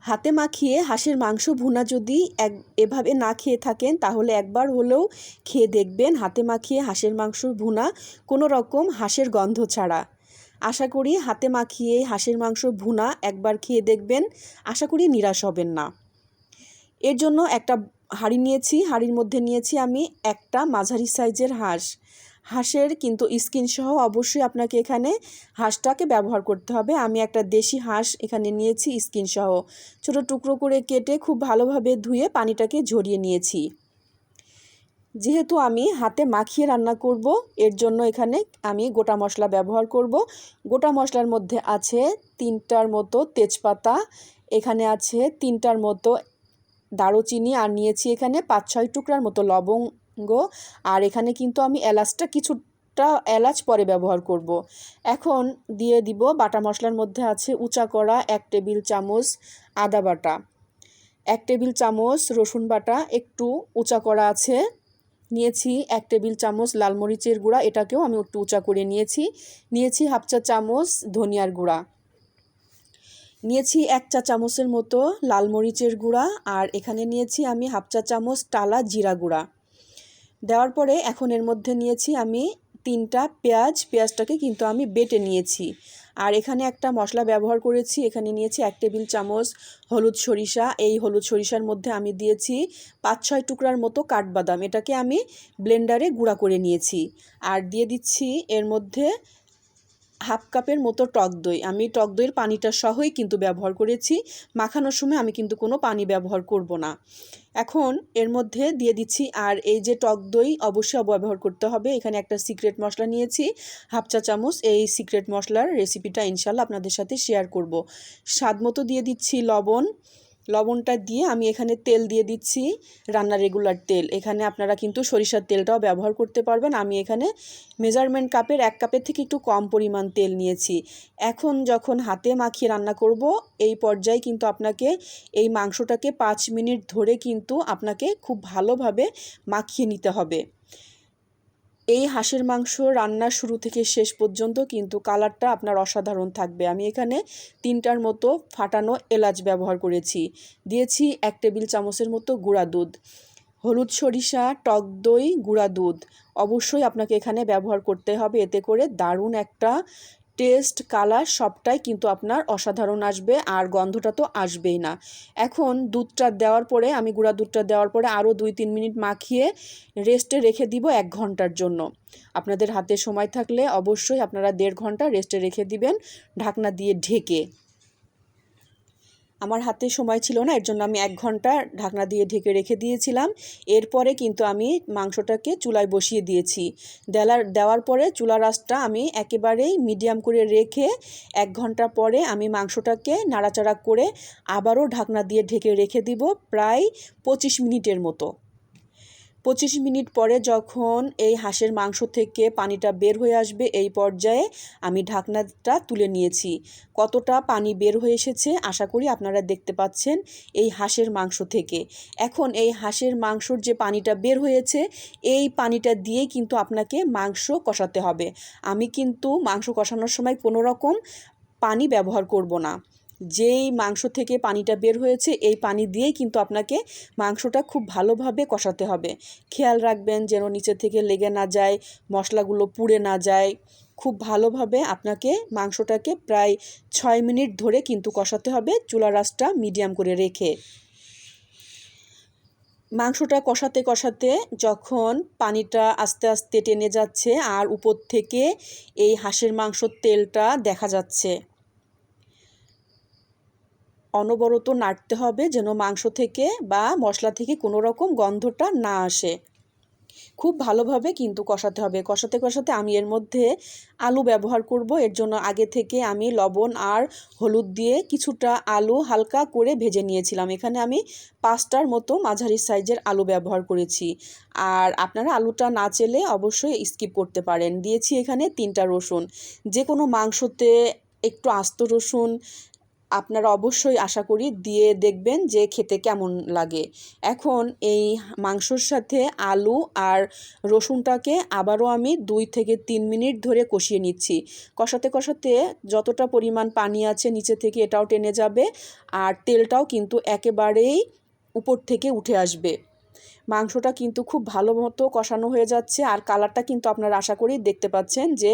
হাতে মাখিয়ে হাঁসের মাংস ভুনা যদি এভাবে না খেয়ে থাকেন তাহলে একবার হলেও খেয়ে দেখবেন হাতে মাখিয়ে হাঁসের মাংস ভুনা, কোনো রকম হাঁসের গন্ধ ছাড়া। আশা করি হাতে মাখিয়ে হাঁসের মাংস ভুনা একবার খেয়ে দেখবেন, আশা করি নিরাশ হবেন না। এর জন্য একটা হাঁড়ি নিয়েছি, হাঁড়ির মধ্যে নিয়েছি আমি একটা মাঝারি সাইজের হাঁসের কিন্তু স্কিন সহ অবশ্যই আপনাকে এখানে হাঁসটাকে ব্যবহার করতে হবে। আমি একটা দেশি হাঁস এখানে নিয়েছি স্কিন সহ, ছোট টুকরো করে কেটে খুব ভালোভাবে ধুয়ে পানিটাকে ঝরিয়ে নিয়েছি। যেহেতু আমি হাতে মাখিয়ে রান্না করব, এর জন্য এখানে আমি গোটা মশলা ব্যবহার করব। গোটা মশলার মধ্যে আছে 3টার মতো তেজপাতা, এখানে আছে 3টার মতো দারুচিনি, আর নিয়েছি এখানে 5-6 টুকরার মতো লবঙ্গ, আর এখানে কিন্তু আমি কিছুটা এলাচ পরে ব্যবহার করব। এখন দিয়ে দিব বাটা মশলার মধ্যে আছে উঁচা করা 1 টেবিল চামচ আদা বাটা, 1 টেবিল চামচ রসুন বাটা একটু উঁচা করা আছে, নিয়েছি 1 টেবিল চামচ লাল মরিচের গুঁড়া, এটাকেও আমি একটু উঁচা করে নিয়েছি। নিয়েছি 1/2 চা চামচ ধনিয়ার গুঁড়া, নিয়েছি 1 চা চামচের মতো লাল মরিচের গুঁড়া, আর এখানে নিয়েছি আমি 1/2 চা চামচ টালা জিরা গুঁড়া। দেওয়ার পরে এখন এর মধ্যে নিয়েছি আমি 3টা পেঁয়াজটাকে কিন্তু আমি বেটে নিয়েছি। আর এখানে একটা মশলা ব্যবহার করেছি, এখানে নিয়েছি 1 টেবিল চামচ হলুদ সরিষা, এই হলুদ সরিষার মধ্যে আমি দিয়েছি 5-6 টুকরার মতো কাঠবাদাম, এটাকে আমি ব্লেন্ডারে গুঁড়া করে নিয়েছি। আর দিয়ে দিচ্ছি এর মধ্যে 1/2 কাপের মতো টক দই, আমি টক দইয়ের পানিটা সহই কিন্তু ব্যবহার করেছি, মাখানোর সময় আমি কিন্তু কোনো পানি ব্যবহার করব না। এখন এর মধ্যে দিয়ে দিচ্ছি, আর এই যে টক দই অবশ্যই ব্যবহার করতে হবে, এখানে একটা সিক্রেট মশলা নিয়েছি 1/2 চা চামচ, এই সিক্রেট মশলার রেসিপিটা ইনশাল্লাহ আপনাদের সাথে শেয়ার করব। স্বাদ মতো দিয়ে দিচ্ছি লবণটা দিয়ে আমি এখানে তেল দিয়ে দিচ্ছি, রান্নার রেগুলার তেল, এখানে আপনারা কিন্তু সরিষার তেলটাও ব্যবহার করতে পারবেন। আমি এখানে মেজারমেন্ট কাপের 1 কাপের থেকে একটু কম পরিমাণ তেল নিয়েছি। এখন যখন হাতে মাখিয়ে রান্না করব, এই পর্যায়ে কিন্তু আপনাকে এই মাংসটাকে 5 মিনিট ধরে কিন্তু আপনাকে খুব ভালোভাবে মাখিয়ে নিতে হবে। এই হাঁসের মাংস রান্নার শুরু থেকে শেষ পর্যন্ত কিন্তু কালারটা আপনার অসাধারণ থাকবে। আমি এখানে 3টার মতো ফাটানো এলাচ ব্যবহার করেছি, দিয়েছি 1 টেবিল চামচের মতো গুঁড়া দুধ, হলুদ সরিষা, টক দই, গুঁড়া দুধ অবশ্যই আপনাকে এখানে ব্যবহার করতে হবে, এতে করে দারুণ একটা টেস্ট, কালার সবটাই কিন্তু আপনার অসাধারণ আসবে, আর গন্ধটা তো আসবেই না। এখন দুধটা দেওয়ার পরে আমি গুঁড়া দুধটা দেওয়ার পরে আরও 2-3 মিনিট মাখিয়ে রেস্টে রেখে দিব 1 ঘন্টার জন্য। আপনাদের হাতে সময় থাকলে অবশ্যই আপনারা 1.5 ঘন্টা রেস্টে রেখে দিবেন ঢাকনা দিয়ে ঢেকে। আমার হাতে সময় ছিল না, এর জন্য আমি 1 ঘন্টা ঢাকনা দিয়ে ঢেকে রেখে দিয়েছিলাম। এরপরে কিন্তু আমি মাংসটাকে চুলায় বসিয়ে দিয়েছি। দেওয়ার পরে চুলার আঁচটা আমি একেবারেই মিডিয়াম করে রেখে 1 ঘন্টা পরে আমি মাংসটাকে নাড়াচাড়া করে আবারও ঢাকনা দিয়ে ঢেকে রেখে দিব প্রায় 25 মিনিটের মতো। 25 মিনিট পরে যখন এই হাঁসের মাংস থেকে পানিটা বের হয়ে আসবে, এই পর্যায়ে আমি ঢাকনাটা তুলে নিয়েছি। কতটা পানি বের হয়ে এসেছে আশা করি আপনারা দেখতে পাচ্ছেন এই হাঁসের মাংস থেকে। এখন এই হাঁসের মাংসর যে পানিটা বের হয়েছে, এই পানিটা দিয়েই কিন্তু আপনাকে মাংস কষাতে হবে। আমি কিন্তু মাংস কষানোর সময় কোনো রকম পানি ব্যবহার করব না। যেই মাংস থেকে পানিটা বের হয়েছে এই পানি দিয়েই কিন্তু আপনাকে মাংসটা খুব ভালোভাবে কষাতে হবে। খেয়াল রাখবেন যেন নিচে থেকে লেগে না যায়, মশলাগুলো পুড়ে না যায়। খুব ভালোভাবে আপনাকে মাংসটাকে প্রায় 6 মিনিট ধরে কিন্তু কষাতে হবে, চুলার আঁচটা মিডিয়াম করে রেখে। মাংসটা কষাতে কষাতে যখন পানিটা আস্তে আস্তে টেনে যাচ্ছে আর উপর থেকে এই হাঁসের মাংসর তেলটা দেখা যাচ্ছে, অনবরত নাড়তে হবে যেন মাংস থেকে বা মশলা থেকে কোনো রকম গন্ধটা না আসে। খুব ভালোভাবে কিন্তু কষাতে হবে। কষাতে কষাতে আমি এর মধ্যে আলু ব্যবহার করব, এর জন্য আগে থেকে আমি লবণ আর হলুদ দিয়ে কিছুটা আলু হালকা করে ভেজে নিয়েছিলাম। এখানে আমি 5টার মতো মাঝারি সাইজের আলু ব্যবহার করেছি, আর আপনারা আলুটা না চেলে অবশ্যই স্কিপ করতে পারেন। দিয়েছি এখানে 3টা রসুন, যে কোনো মাংসতে একটু আস্ত রসুন আপনারা অবশ্যই আশা করি দিয়ে দেখবেন যে খেতে কেমন লাগে। এখন এই মাংসর সাথে আলু আর রসুনটাকে আবারও আমি 2 থেকে 3 মিনিট ধরে কষিয়ে নিচ্ছি। কষাতে কষাতে যতটা পরিমাণ পানি আছে নিচে থেকে এটাও টেনে যাবে, আর তেলটাও কিন্তু একেবারেই উপর থেকে উঠে আসবে। মাংসটা কিন্তু খুব ভালো মতো কষানো হয়ে যাচ্ছে, আর কালারটা কিন্তু আপনারা আশা করি দেখতে পাচ্ছেন যে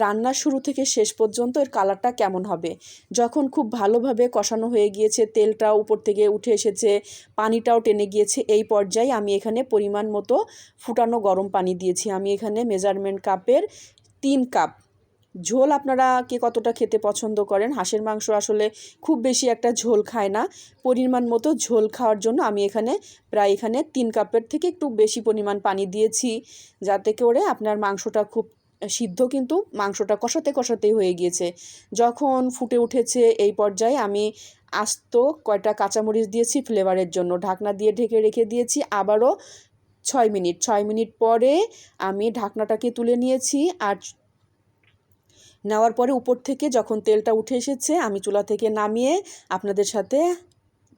রান্নার শুরু থেকে শেষ পর্যন্ত এর কালারটা কেমন হবে। যখন খুব ভালোভাবে কষানো হয়ে গিয়েছে, তেলটাও উপর থেকে উঠে এসেছে, পানিটাও টেনে গিয়েছে, এই পর্যায়ে আমি এখানে পরিমাণ মতো ফুটানো গরম পানি দিয়েছি। আমি এখানে মেজারমেন্ট কাপের 3 কাপ। ঝোল আপনারা কে কতটা খেতে পছন্দ করেন, হাঁসের মাংস আসলে খুব বেশি একটা ঝোল খায় না। পরিমাণ মতো ঝোল খাওয়ার জন্য আমি এখানে 3 কাপের থেকে একটু বেশি পরিমাণ পানি দিয়েছি, যাতে করে আপনার মাংসটা খুব সিদ্ধ কিন্তু মাংসটা কষাতে কষাতেই হয়ে গিয়েছে। যখন ফুটে উঠেছে এই পর্যায়ে আমি আস্ত কয়টা কাঁচামরিচ দিয়েছি ফ্লেভারের জন্য। ঢাকনা দিয়ে ঢেকে রেখে দিয়েছি আবারও 6 মিনিট। 6 মিনিট পরে আমি ঢাকনাটাকে তুলে নিয়েছি, আর নেওয়ার পরে উপর থেকে যখন তেলটা উঠে এসেছে আমি চুলা থেকে নামিয়ে আপনাদের সাথে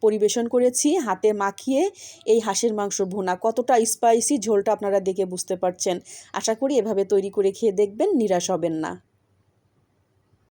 পরিবেশন করেছি হাতে মাখিয়ে এই হাঁসের মাংস ভুনা। কতটা স্পাইসি ঝোলটা আপনারা দেখে বুঝতে পারছেন। আশা করি এভাবে তৈরি করে খেয়ে দেখবেন, নিরাশ হবেন না।